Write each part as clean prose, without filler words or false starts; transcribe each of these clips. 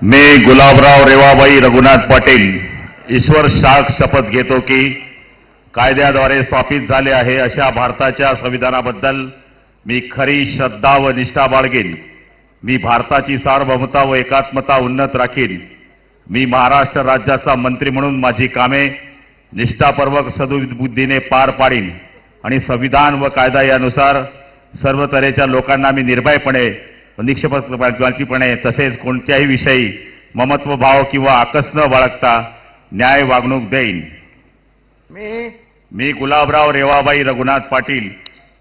मी गुलाबराव रेवाबाई रघुनाथ पाटील ईश्वर साक्ष शपथ घेतो की कायद्याद्वारे स्थापित झाले आहे अशा भारताच्या संविधानाबद्दल मी खरी श्रद्धा व निष्ठा बाळगेन. मी भारताची सार्वभौमता व एकात्मता उन्नत राखीन. मी महाराष्ट्र राज्याचा मंत्री म्हणून माझी कामे निष्ठापूर्वक सद्बुद्धीने पार पाडीन आणि संविधान व कायदा यानुसार सर्व तऱ्हेच्या लोकांना मी निर्भयपणे निष्पक्षपातीपणे तसेच कोणत्याही विषयी ममत्व भाव किंवा आकस न बाळगता न्याय वागणूक देईन. मी गुलाबराव रेवाबाई रघुनाथ पाटील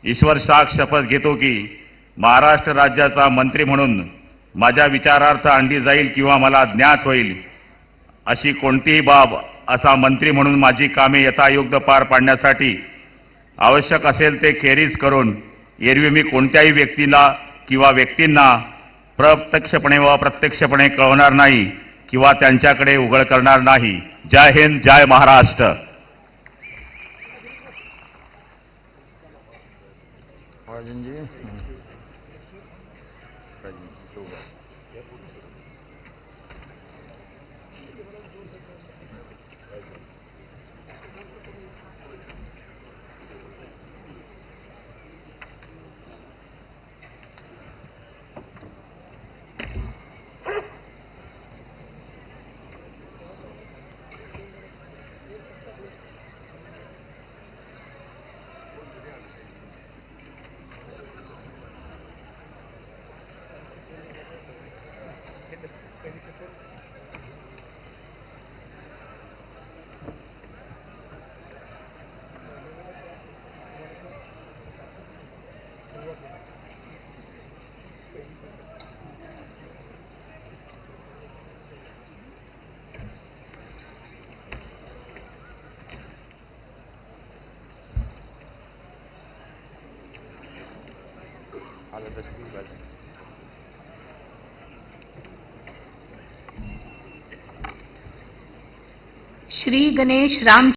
ईश्वर साक्ष शपथ घेतो की महाराष्ट्र राज्याचा मंत्री म्हणून माझ्या विचारार्थ आणली जाईल किंवा मला ज्ञात होईल अशी कोणतीही बाब असा मंत्री म्हणून माझी कामे यथायोग्य पार पाडण्यासाठी आवश्यक असेल ते खेरीज करून एरवी मी कोणत्याही व्यक्तीला किंवा व्यक्तींना प्रत्यक्षपणे व अप्रत्यक्षपणे कळवणार नाही किंवा त्यांच्याकडे उघड करणार नाही. जय हिंद, जय महाराष्ट्र. श्री गणेश राम